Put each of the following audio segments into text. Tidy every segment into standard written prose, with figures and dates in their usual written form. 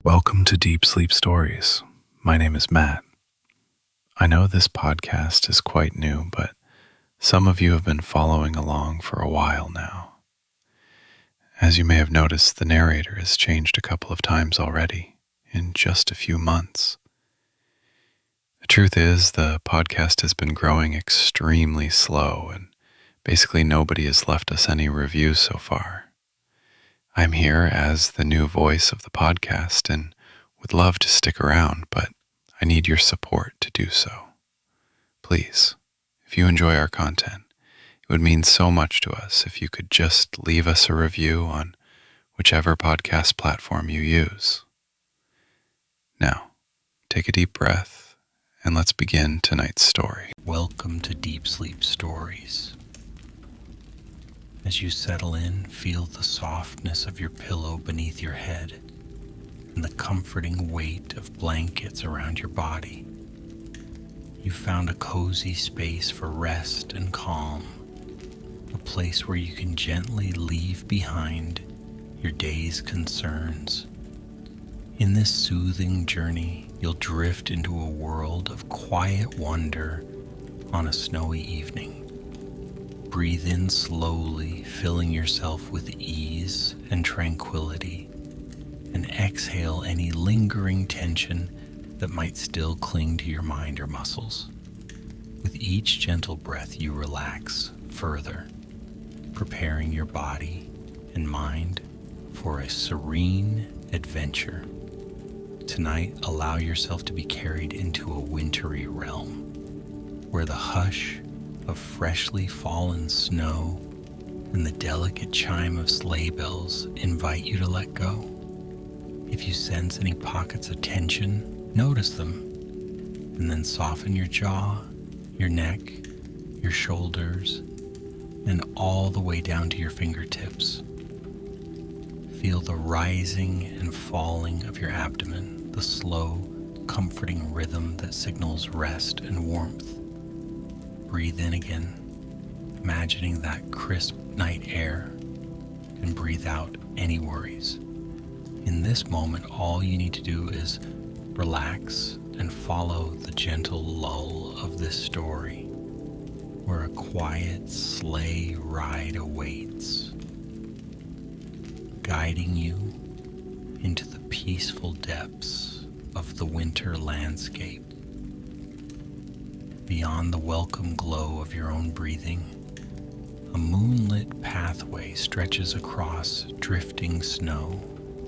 Welcome to Deep Sleep Stories. My name is Matt. I know this podcast is quite new, but some of you have been following along for a while now. As you may have noticed, the narrator has changed a couple of times already in just a few months. The truth is, the podcast has been growing extremely slow, and basically nobody has left us any reviews so far. I'm here as the new voice of the podcast and would love to stick around, but I need your support to do so. Please, if you enjoy our content, it would mean so much to us if you could just leave us a review on whichever podcast platform you use. Now, take a deep breath and let's begin tonight's story. Welcome to Deep Sleep Stories. As you settle in, feel the softness of your pillow beneath your head and the comforting weight of blankets around your body. You've found a cozy space for rest and calm, a place where you can gently leave behind your day's concerns. In this soothing journey, you'll drift into a world of quiet wonder on a snowy evening. Breathe in slowly, filling yourself with ease and tranquility, and exhale any lingering tension that might still cling to your mind or muscles. With each gentle breath, you relax further, preparing your body and mind for a serene adventure. Tonight, allow yourself to be carried into a wintry realm, where the hush of freshly fallen snow and the delicate chime of sleigh bells invite you to let go. If you sense any pockets of tension, notice them, and then soften your jaw, your neck, your shoulders, and all the way down to your fingertips. Feel the rising and falling of your abdomen, the slow, comforting rhythm that signals rest and warmth. Breathe in again, imagining that crisp night air, and breathe out any worries. In this moment, all you need to do is relax and follow the gentle lull of this story, where a quiet sleigh ride awaits, guiding you into the peaceful depths of the winter landscape. Beyond the welcome glow of your own breathing, a moonlit pathway stretches across drifting snow,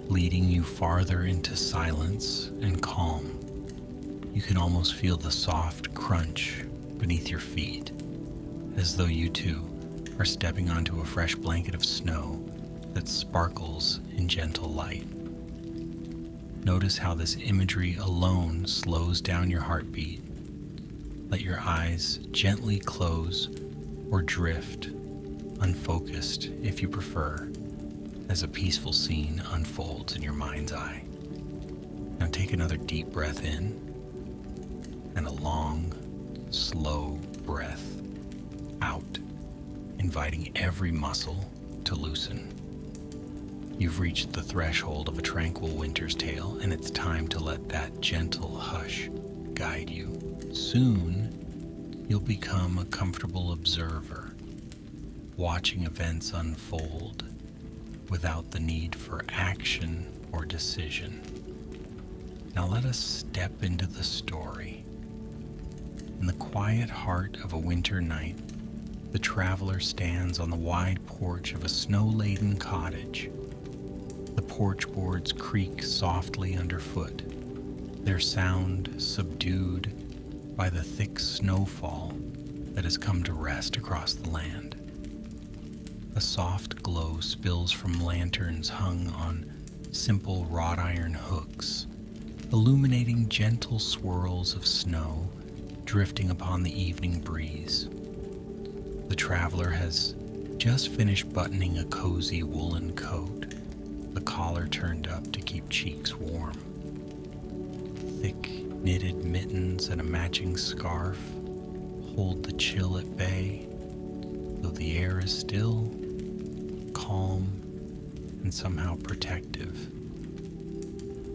leading you farther into silence and calm. You can almost feel the soft crunch beneath your feet, as though you too are stepping onto a fresh blanket of snow that sparkles in gentle light. Notice how this imagery alone slows down your heartbeat. Let your eyes gently close or drift, unfocused if you prefer, as a peaceful scene unfolds in your mind's eye. Now take another deep breath in and a long, slow breath out, inviting every muscle to loosen. You've reached the threshold of a tranquil winter's tale, and it's time to let that gentle hush guide you. Soon, you'll become a comfortable observer, watching events unfold without the need for action or decision. Now let us step into the story. In the quiet heart of a winter night, the traveler stands on the wide porch of a snow-laden cottage. The porch boards creak softly underfoot, their sound subdued by the thick snowfall that has come to rest across the land. A soft glow spills from lanterns hung on simple wrought iron hooks, illuminating gentle swirls of snow drifting upon the evening breeze. The traveler has just finished buttoning a cozy woolen coat, the collar turned up to keep cheeks warm. Thick knitted mittens and a matching scarf hold the chill at bay, though the air is still, calm, and somehow protective.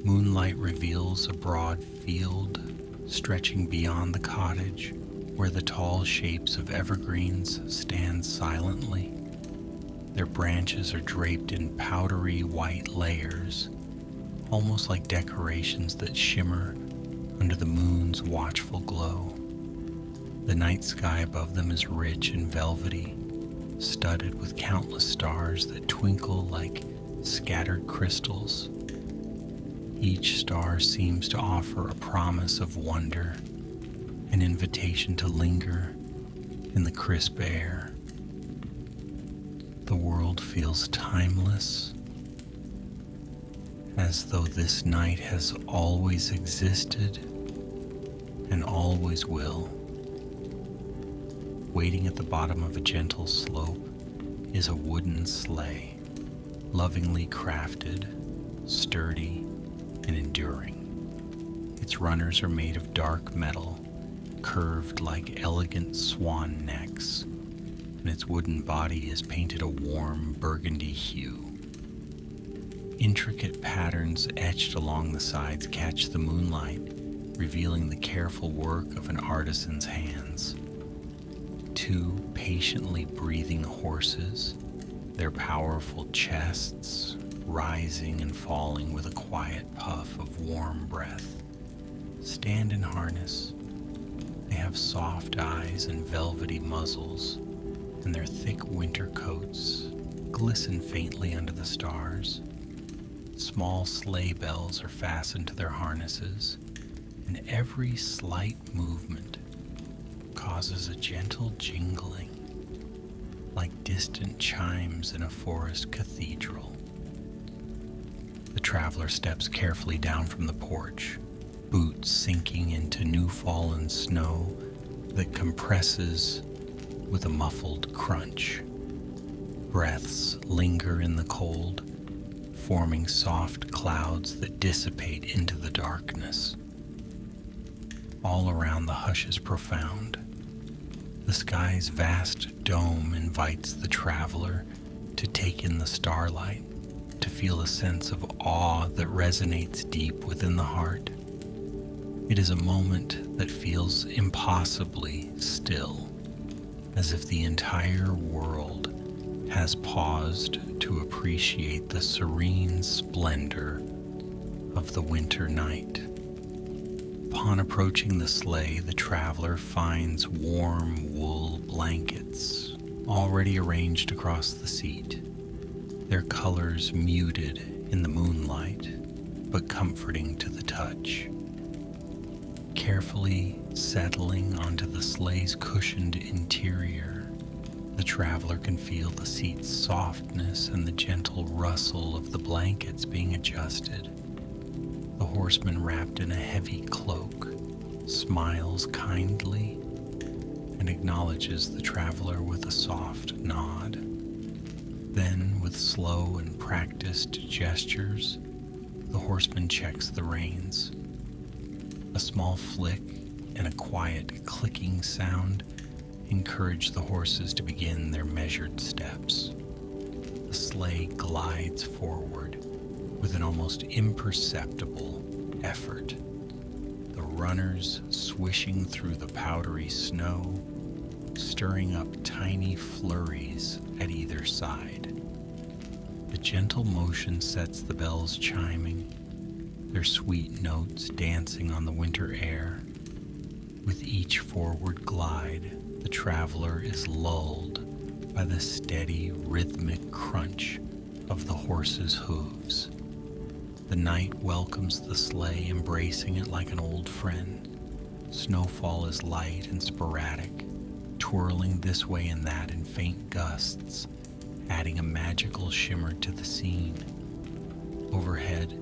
Moonlight reveals a broad field stretching beyond the cottage, where the tall shapes of evergreens stand silently. Their branches are draped in powdery white layers, almost like decorations that shimmer under the moon's watchful glow. The night sky above them is rich and velvety, studded with countless stars that twinkle like scattered crystals. Each star seems to offer a promise of wonder, an invitation to linger in the crisp air. The world feels timeless, as though this night has always existed and always will. Waiting at the bottom of a gentle slope is a wooden sleigh, lovingly crafted, sturdy, and enduring. Its runners are made of dark metal, curved like elegant swan necks, and its wooden body is painted a warm burgundy hue. Intricate patterns etched along the sides catch the moonlight, revealing the careful work of an artisan's hands. Two patiently breathing horses, their powerful chests rising and falling with a quiet puff of warm breath, stand in harness. They have soft eyes and velvety muzzles, and their thick winter coats glisten faintly under the stars. Small sleigh bells are fastened to their harnesses, and every slight movement causes a gentle jingling, like distant chimes in a forest cathedral. The traveler steps carefully down from the porch, boots sinking into new fallen snow that compresses with a muffled crunch. Breaths linger in the cold, forming soft clouds that dissipate into the darkness. All around the hush is profound. The sky's vast dome invites the traveler to take in the starlight, to feel a sense of awe that resonates deep within the heart. It is a moment that feels impossibly still, as if the entire world has paused to appreciate the serene splendor of the winter night. Upon approaching the sleigh, the traveler finds warm wool blankets already arranged across the seat, their colors muted in the moonlight, but comforting to the touch. Carefully settling onto the sleigh's cushioned interior, the traveler can feel the seat's softness and the gentle rustle of the blankets being adjusted. The horseman, wrapped in a heavy cloak, smiles kindly and acknowledges the traveler with a soft nod. Then, with slow and practiced gestures, the horseman checks the reins. A small flick and a quiet clicking sound encourage the horses to begin their measured steps. The sleigh glides forward with an almost imperceptible effort, the runners swishing through the powdery snow, stirring up tiny flurries at either side. The gentle motion sets the bells chiming, their sweet notes dancing on the winter air. With each forward glide, the traveler is lulled by the steady, rhythmic crunch of the horse's hooves. The night welcomes the sleigh, embracing it like an old friend. Snowfall is light and sporadic, twirling this way and that in faint gusts, adding a magical shimmer to the scene. Overhead,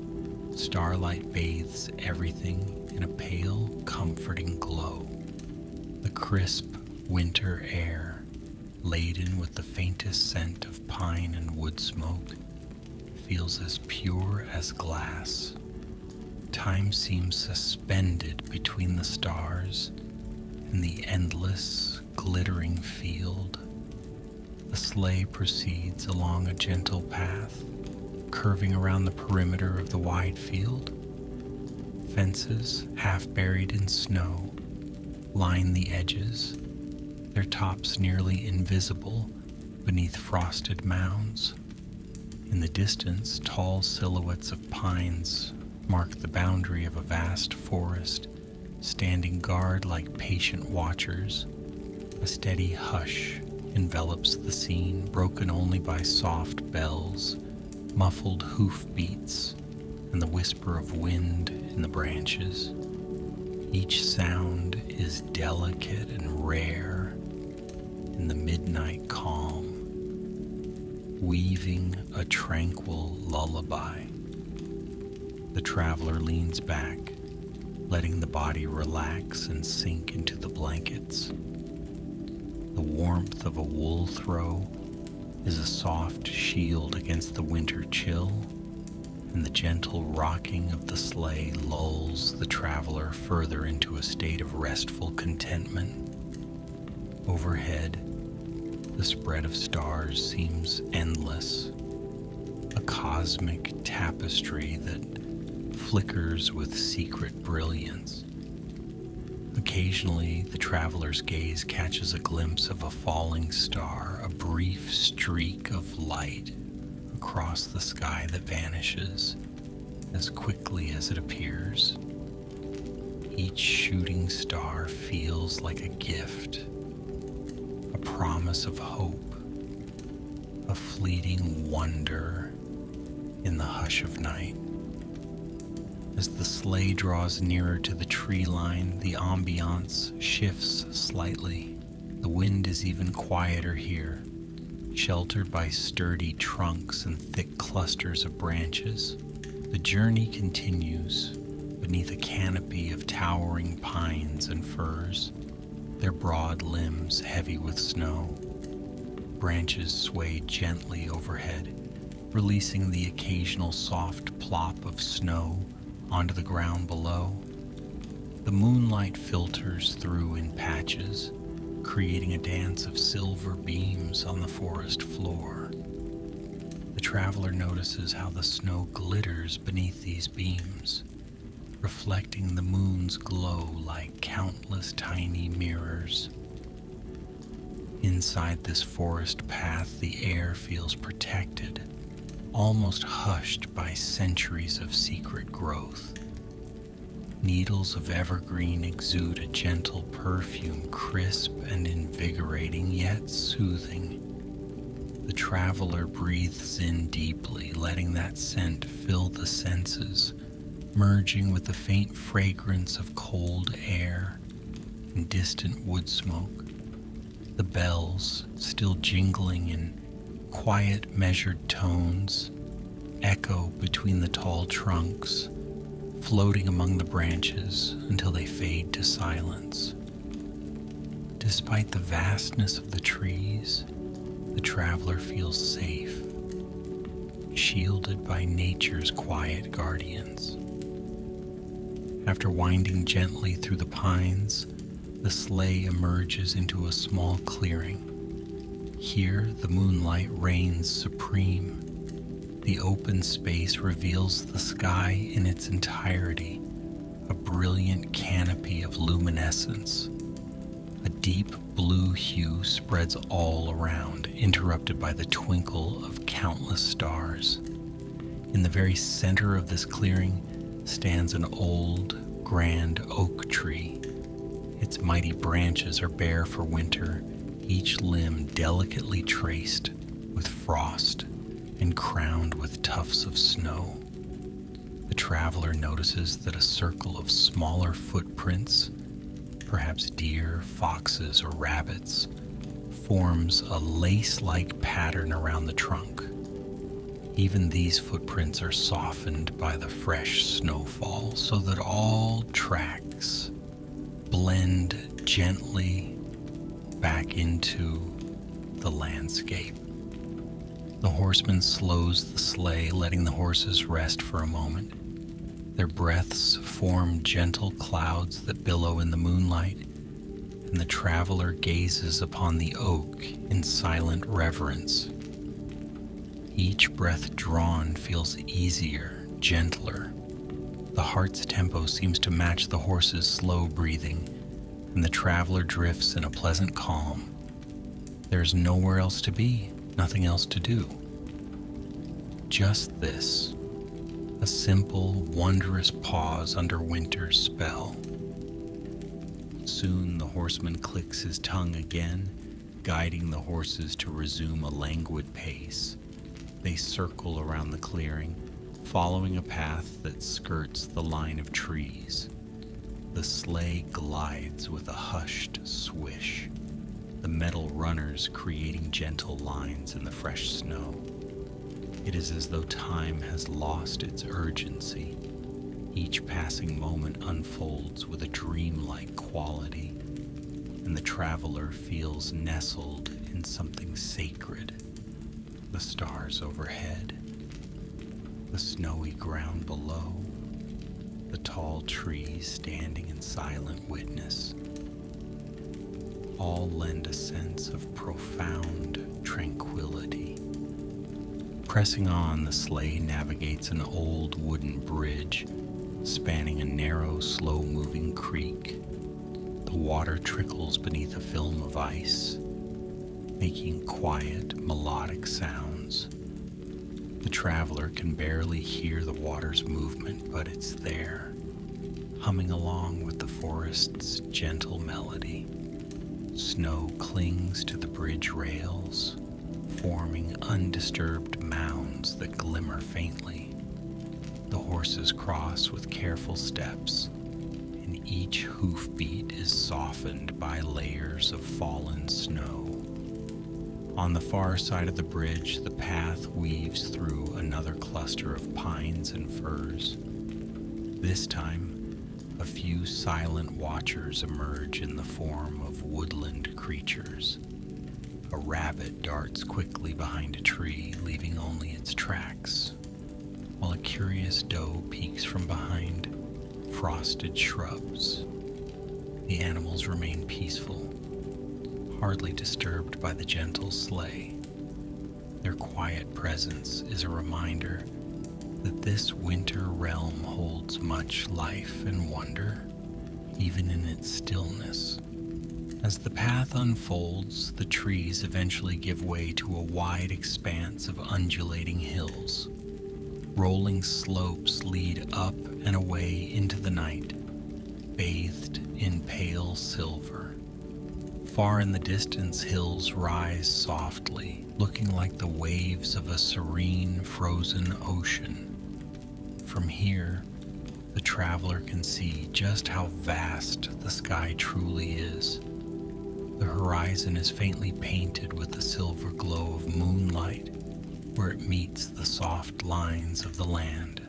starlight bathes everything in a pale, comforting glow. The crisp winter air, laden with the faintest scent of pine and wood smoke, feels as pure as glass. Time seems suspended between the stars and the endless, glittering field. The sleigh proceeds along a gentle path, curving around the perimeter of the wide field. Fences, half buried in snow, line the edges, their tops nearly invisible beneath frosted mounds. In the distance, tall silhouettes of pines mark the boundary of a vast forest, standing guard like patient watchers. A steady hush envelops the scene, broken only by soft bells, muffled hoofbeats, and the whisper of wind in the branches. Each sound is delicate and rare in the midnight calm, weaving a tranquil lullaby. The traveler leans back, letting the body relax and sink into the blankets. The warmth of a wool throw is a soft shield against the winter chill, and the gentle rocking of the sleigh lulls the traveler further into a state of restful contentment. Overhead, the spread of stars seems endless, a cosmic tapestry that flickers with secret brilliance. Occasionally, the traveler's gaze catches a glimpse of a falling star, a brief streak of light across the sky that vanishes as quickly as it appears. Each shooting star feels like a gift, a promise of hope, a fleeting wonder in the hush of night. As the sleigh draws nearer to the tree line, the ambiance shifts slightly. The wind is even quieter here, sheltered by sturdy trunks and thick clusters of branches. The journey continues beneath a canopy of towering pines and firs, their broad limbs heavy with snow. Branches sway gently overhead, releasing the occasional soft plop of snow onto the ground below. The moonlight filters through in patches, creating a dance of silver beams on the forest floor. The traveler notices how the snow glitters beneath these beams, reflecting the moon's glow like countless tiny mirrors. Inside this forest path, the air feels protected, almost hushed by centuries of secret growth. Needles of evergreen exude a gentle perfume, crisp and invigorating, yet soothing. The traveler breathes in deeply, letting that scent fill the senses, merging with the faint fragrance of cold air and distant wood smoke. The bells, still jingling in quiet, measured tones, echo between the tall trunks, floating among the branches until they fade to silence. Despite the vastness of the trees, the traveler feels safe, shielded by nature's quiet guardians. After winding gently through the pines, the sleigh emerges into a small clearing. Here, the moonlight reigns supreme. The open space reveals the sky in its entirety, a brilliant canopy of luminescence. A deep blue hue spreads all around, interrupted by the twinkle of countless stars. In the very center of this clearing stands an old, grand oak tree. Its mighty branches are bare for winter, each limb delicately traced with frost and crowned with tufts of snow. The traveler notices that a circle of smaller footprints, perhaps deer, foxes, or rabbits, forms a lace-like pattern around the trunk. Even these footprints are softened by the fresh snowfall, so that all tracks blend gently back into the landscape. The horseman slows the sleigh, letting the horses rest for a moment. Their breaths form gentle clouds that billow in the moonlight, and the traveler gazes upon the oak in silent reverence. Each breath drawn feels easier, gentler, The heart's tempo seems to match the horse's slow breathing, and the traveler drifts in a pleasant calm. There's nowhere else to be, nothing else to do. Just this, a simple, wondrous pause under winter's spell. Soon the horseman clicks his tongue again, guiding the horses to resume a languid pace. They circle around the clearing, following a path that skirts the line of trees. The sleigh glides with a hushed swish, the metal runners creating gentle lines in the fresh snow. It is as though time has lost its urgency. Each passing moment unfolds with a dreamlike quality, and the traveler feels nestled in something sacred. The stars overhead, the snowy ground below, the tall trees standing in silent witness, all lend a sense of profound tranquility. Pressing on, the sleigh navigates an old wooden bridge spanning a narrow, slow-moving creek. The water trickles beneath a film of ice, making quiet, melodic sounds. The traveler can barely hear the water's movement, but it's there, humming along with the forest's gentle melody. Snow clings to the bridge rails, forming undisturbed mounds that glimmer faintly. The horses cross with careful steps, and each hoofbeat is softened by layers of fallen snow. On the far side of the bridge, the path weaves through another cluster of pines and firs. This time, a few silent watchers emerge in the form of woodland creatures. A rabbit darts quickly behind a tree, leaving only its tracks, while a curious doe peeks from behind frosted shrubs. The animals remain peaceful, hardly disturbed by the gentle sleigh. Their quiet presence is a reminder that this winter realm holds much life and wonder, even in its stillness. As the path unfolds, the trees eventually give way to a wide expanse of undulating hills. Rolling slopes lead up and away into the night, bathed in pale silver. Far in the distance, hills rise softly, looking like the waves of a serene, frozen ocean. From here, the traveler can see just how vast the sky truly is. The horizon is faintly painted with the silver glow of moonlight, where it meets the soft lines of the land.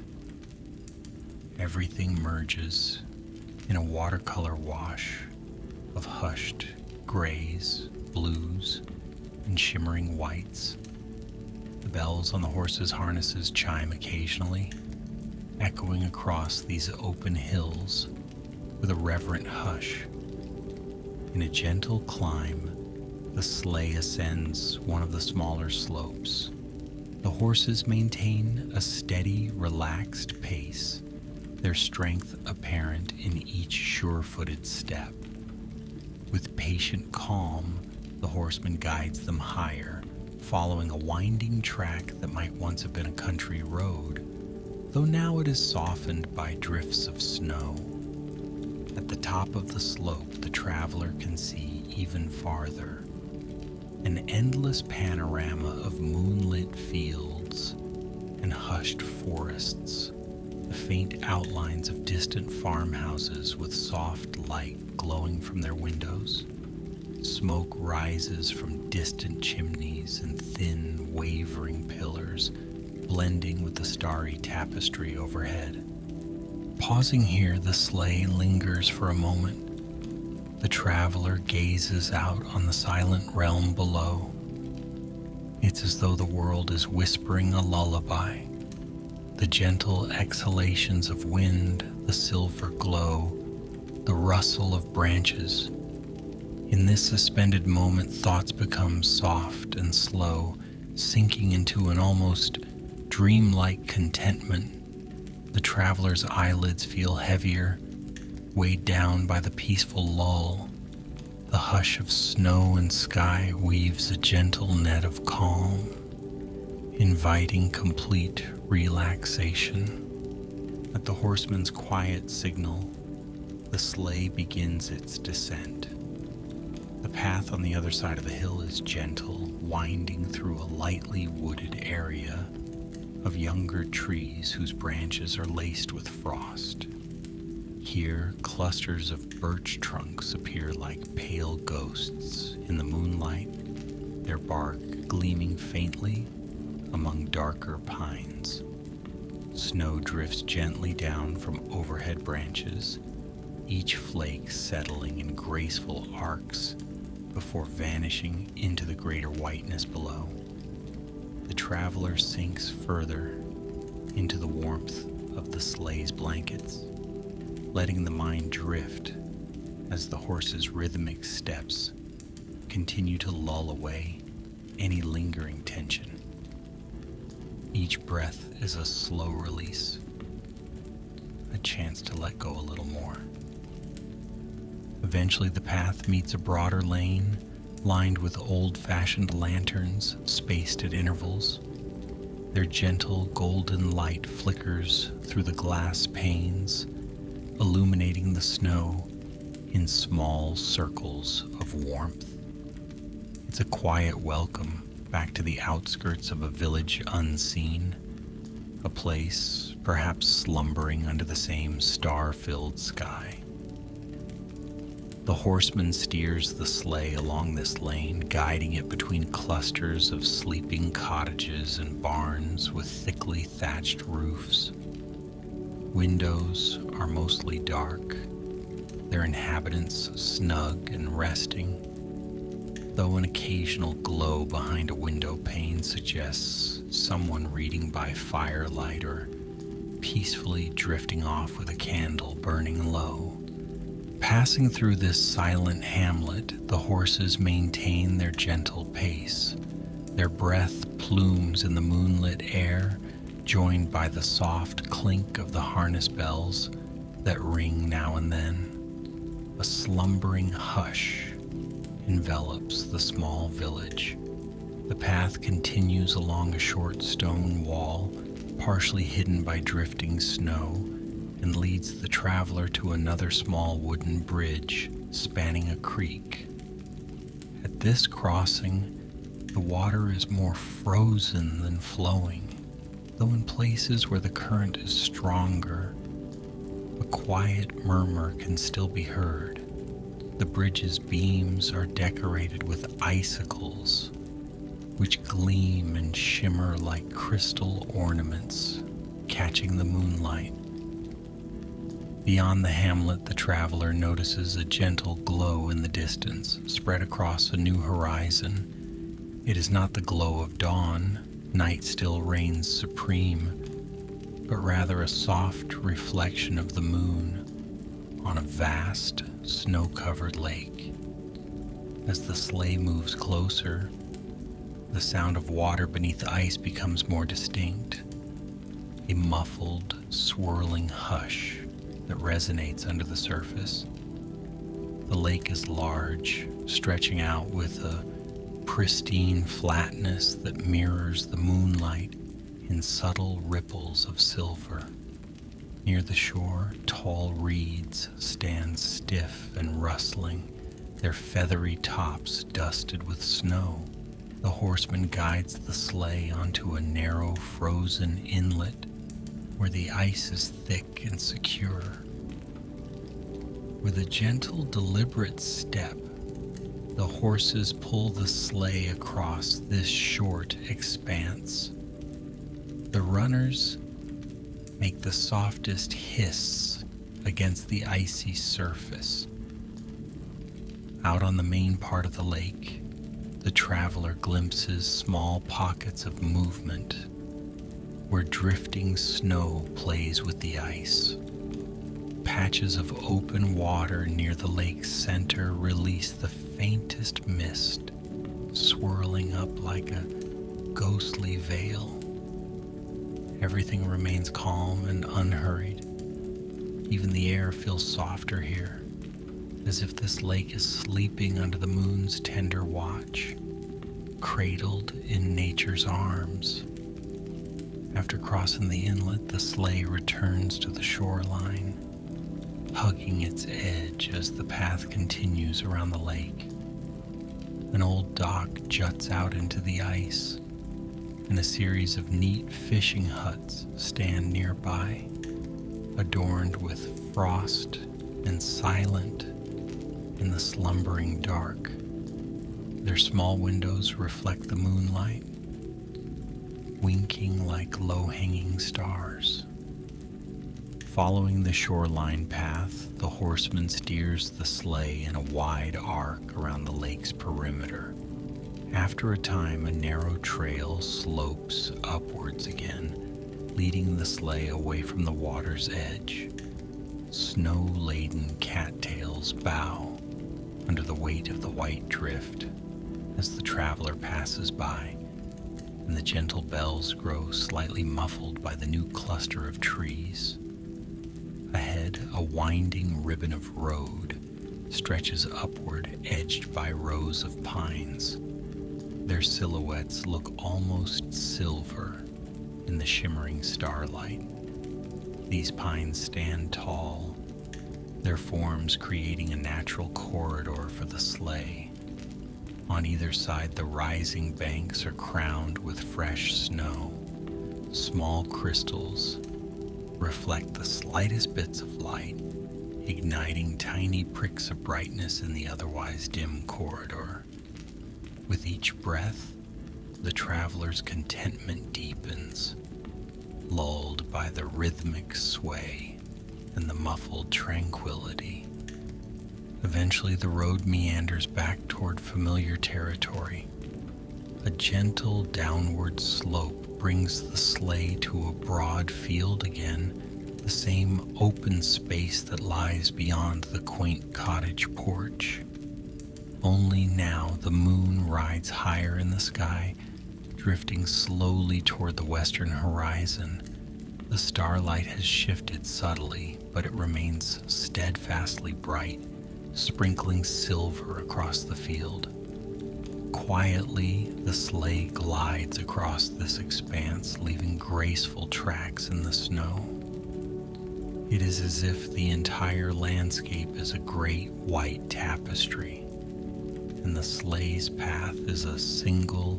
Everything merges in a watercolor wash of hushed grays, blues, and shimmering whites. The bells on the horses' harnesses chime occasionally, echoing across these open hills with a reverent hush. In a gentle climb, the sleigh ascends one of the smaller slopes. The horses maintain a steady, relaxed pace, their strength apparent in each sure-footed step. With patient calm, the horseman guides them higher, following a winding track that might once have been a country road, though now it is softened by drifts of snow. At the top of the slope, the traveler can see even farther. An endless panorama of moonlit fields and hushed forests, the faint outlines of distant farmhouses with soft light glowing from their windows. Smoke rises from distant chimneys and thin, wavering pillars, blending with the starry tapestry overhead. Pausing here, the sleigh lingers for a moment. The traveler gazes out on the silent realm below. It's as though the world is whispering a lullaby. The gentle exhalations of wind, the silver glow, the rustle of branches. In this suspended moment, thoughts become soft and slow, sinking into an almost dreamlike contentment. The traveler's eyelids feel heavier, weighed down by the peaceful lull. The hush of snow and sky weaves a gentle net of calm, inviting complete relaxation. At the horseman's quiet signal, the sleigh begins its descent. The path on the other side of the hill is gentle, winding through a lightly wooded area of younger trees whose branches are laced with frost. Here, clusters of birch trunks appear like pale ghosts in the moonlight, their bark gleaming faintly among darker pines. Snow drifts gently down from overhead branches, each flake settling in graceful arcs before vanishing into the greater whiteness below. The traveler sinks further into the warmth of the sleigh's blankets, letting the mind drift as the horse's rhythmic steps continue to lull away any lingering tension. Each breath is a slow release, a chance to let go a little more. Eventually the path meets a broader lane lined with old-fashioned lanterns spaced at intervals. Their gentle golden light flickers through the glass panes, illuminating the snow in small circles of warmth. It's a quiet welcome back to the outskirts of a village unseen, a place perhaps slumbering under the same star-filled sky. The horseman steers the sleigh along this lane, guiding it between clusters of sleeping cottages and barns with thickly thatched roofs. Windows are mostly dark, their inhabitants snug and resting, though an occasional glow behind a window pane suggests someone reading by firelight or peacefully drifting off with a candle burning low. Passing through this silent hamlet, the horses maintain their gentle pace, their breath plumes in the moonlit air, joined by the soft clink of the harness bells that ring now and then. A slumbering hush envelops the small village. The path continues along a short stone wall, partially hidden by drifting snow, and leads the traveler to another small wooden bridge spanning a creek. At this crossing, the water is more frozen than flowing, though in places where the current is stronger, a quiet murmur can still be heard. The bridge's beams are decorated with icicles, which gleam and shimmer like crystal ornaments, catching the moonlight. Beyond the hamlet, the traveler notices a gentle glow in the distance, spread across a new horizon. It is not the glow of dawn, night still reigns supreme, but rather a soft reflection of the moon on a vast, snow-covered lake. As the sleigh moves closer, the sound of water beneath the ice becomes more distinct, a muffled, swirling hush that resonates under the surface. The lake is large, stretching out with a pristine flatness that mirrors the moonlight in subtle ripples of silver. Near the shore, tall reeds stand stiff and rustling, their feathery tops dusted with snow. The horseman guides the sleigh onto a narrow, frozen inlet where the ice is thick and secure. With a gentle, deliberate step, the horses pull the sleigh across this short expanse. The runners make the softest hiss against the icy surface. Out on the main part of the lake, the traveler glimpses small pockets of movement where drifting snow plays with the ice. Patches of open water near the lake's center release the faintest mist, swirling up like a ghostly veil. Everything remains calm and unhurried. Even the air feels softer here, as if this lake is sleeping under the moon's tender watch, cradled in nature's arms. After crossing the inlet, the sleigh returns to the shoreline, hugging its edge as the path continues around the lake. An old dock juts out into the ice, and a series of neat fishing huts stand nearby, adorned with frost and silent in the slumbering dark. Their small windows reflect the moonlight, winking like low-hanging stars. Following the shoreline path, the horseman steers the sleigh in a wide arc around the lake's perimeter. After a time, a narrow trail slopes upwards again, leading the sleigh away from the water's edge. Snow-laden cattails bow under the weight of the white drift as the traveler passes by, and the gentle bells grow slightly muffled by the new cluster of trees. Ahead, a winding ribbon of road stretches upward, edged by rows of pines. Their silhouettes look almost silver in the shimmering starlight. These pines stand tall, their forms creating a natural corridor for the sleigh. On either side, the rising banks are crowned with fresh snow. Small crystals reflect the slightest bits of light, igniting tiny pricks of brightness in the otherwise dim corridor. With each breath, the traveler's contentment deepens, lulled by the rhythmic sway and the muffled tranquility. Eventually, the road meanders back toward familiar territory. A gentle downward slope brings the sleigh to a broad field again, the same open space that lies beyond the quaint cottage porch. Only now the moon rides higher in the sky, drifting slowly toward the western horizon. The starlight has shifted subtly, but it remains steadfastly bright, sprinkling silver across the field. Quietly, the sleigh glides across this expanse, leaving graceful tracks in the snow. It is as if the entire landscape is a great white tapestry, and the sleigh's path is a single,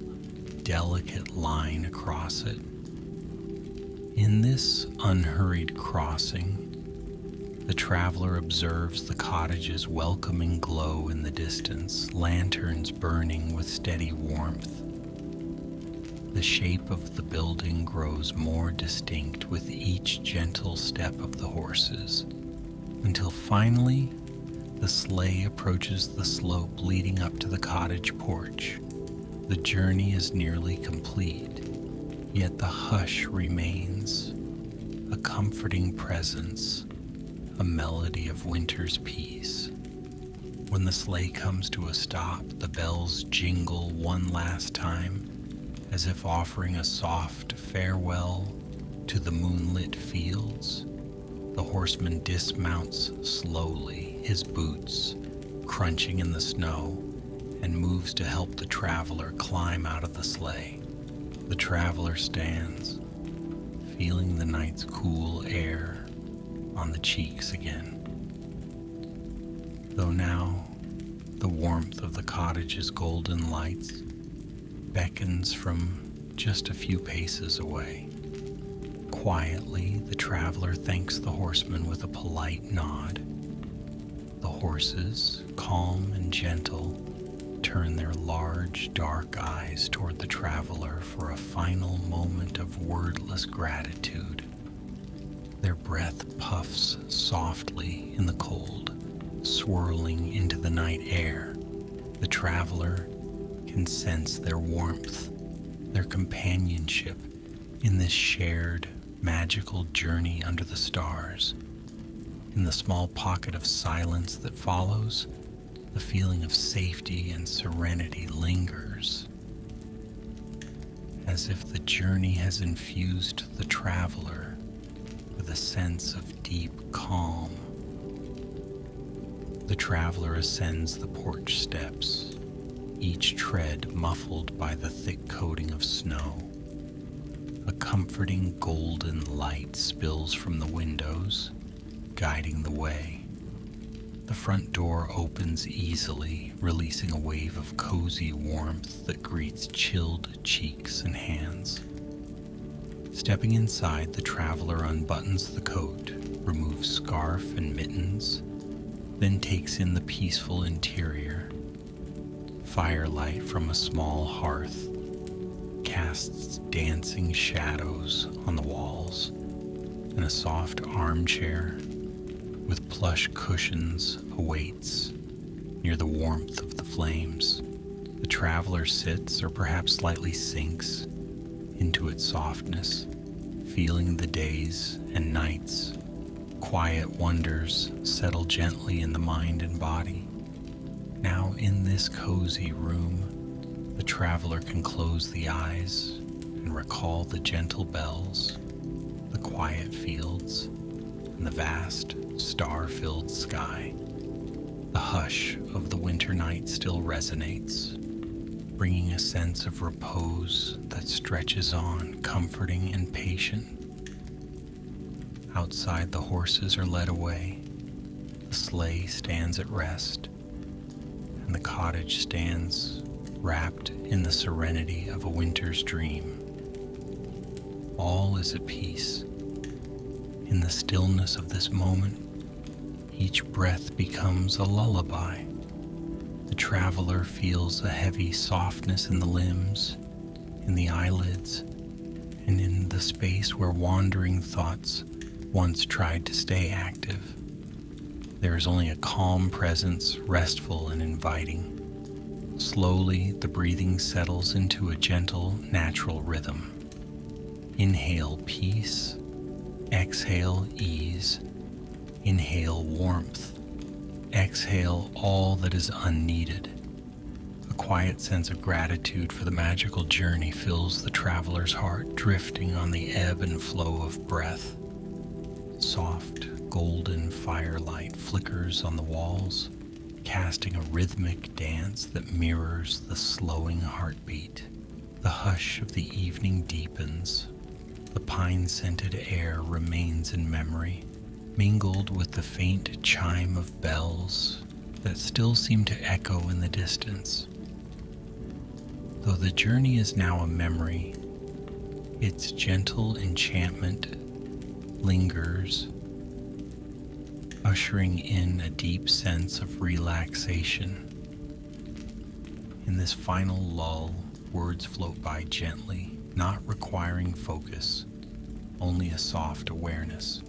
delicate line across it. In this unhurried crossing, the traveler observes the cottage's welcoming glow in the distance, lanterns burning with steady warmth. The shape of the building grows more distinct with each gentle step of the horses, until finally the sleigh approaches the slope leading up to the cottage porch. The journey is nearly complete, yet the hush remains, a comforting presence, a melody of winter's peace. When the sleigh comes to a stop, the bells jingle one last time, as if offering a soft farewell to the moonlit fields. The horseman dismounts slowly, his boots crunching in the snow, and moves to help the traveler climb out of the sleigh. The traveler stands, feeling the night's cool air on the cheeks again. Though now the warmth of the cottage's golden lights beckons from just a few paces away. Quietly, the traveler thanks the horseman with a polite nod. The horses, calm and gentle, turn their large, dark eyes toward the traveler for a final moment of wordless gratitude. Their breath puffs softly in the cold, swirling into the night air. The traveler can sense their warmth, their companionship in this shared, magical journey under the stars. In the small pocket of silence that follows, the feeling of safety and serenity lingers. as if the journey has infused the traveler with a sense of deep calm. The traveler ascends the porch steps, each tread muffled by the thick coating of snow. A comforting golden light spills from the windows, guiding the way. The front door opens easily, releasing a wave of cozy warmth that greets chilled cheeks and hands. Stepping inside, the traveler unbuttons the coat, removes scarf and mittens, then takes in the peaceful interior. Firelight from a small hearth casts dancing shadows on the walls, and a soft armchair with plush cushions awaits near the warmth of the flames. The traveler sits, or perhaps slightly sinks, into its softness, feeling the days and nights. Quiet wonders settle gently in the mind and body. Now in this cozy room, the traveler can close the eyes and recall the gentle bells, the quiet fields, and the vast, star-filled sky. The hush of the winter night still resonates, bringing a sense of repose that stretches on, comforting and patient. Outside, the horses are led away. The sleigh stands at rest, and the cottage stands wrapped in the serenity of a winter's dream. All is at peace. In the stillness of this moment, each breath becomes a lullaby. The traveler feels a heavy softness in the limbs, in the eyelids, and in the space where wandering thoughts once tried to stay active. There is only a calm presence, restful and inviting. Slowly, the breathing settles into a gentle, natural rhythm. Inhale peace, exhale ease, inhale warmth, exhale all that is unneeded. A quiet sense of gratitude for the magical journey fills the traveler's heart, drifting on the ebb and flow of breath. Soft, golden firelight flickers on the walls, casting a rhythmic dance that mirrors the slowing heartbeat. The hush of the evening deepens. The pine-scented air remains in memory, mingled with the faint chime of bells that still seem to echo in the distance. Though the journey is now a memory, its gentle enchantment lingers, ushering in a deep sense of relaxation. In this final lull, words float by gently, not requiring focus, only a soft awareness.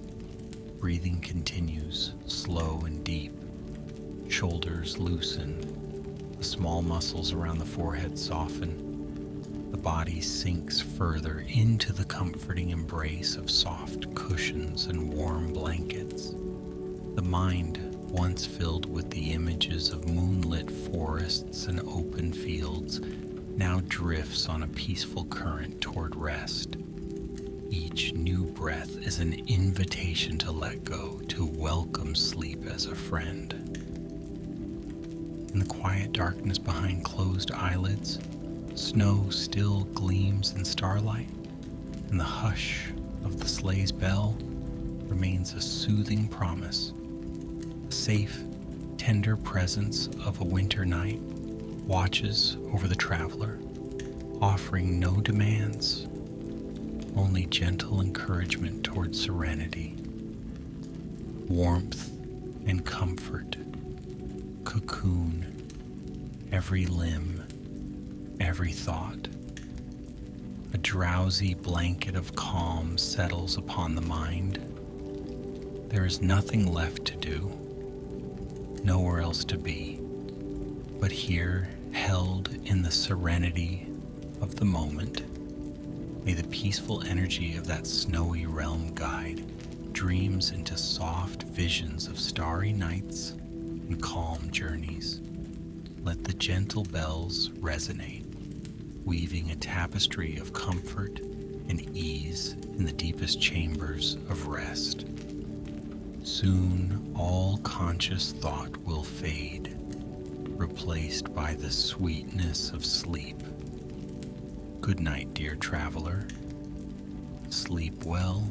Breathing continues, slow and deep. Shoulders loosen, the small muscles around the forehead soften. The body sinks further into the comforting embrace of soft cushions and warm blankets. The mind, once filled with the images of moonlit forests and open fields, now drifts on a peaceful current toward rest. Each new breath is an invitation to let go, to welcome sleep as a friend. In the quiet darkness behind closed eyelids, snow still gleams in starlight, and the hush of the sleigh's bell remains a soothing promise. A safe, tender presence of a winter night watches over the traveler, offering no demands, only gentle encouragement toward serenity. Warmth and comfort cocoon every limb, every thought. A drowsy blanket of calm settles upon the mind. There is nothing left to do, nowhere else to be, but here, held in the serenity of the moment. May the peaceful energy of that snowy realm guide dreams into soft visions of starry nights and calm journeys. Let the gentle bells resonate, weaving a tapestry of comfort and ease in the deepest chambers of rest. Soon all conscious thought will fade, replaced by the sweetness of sleep. Good night, dear traveler. Sleep well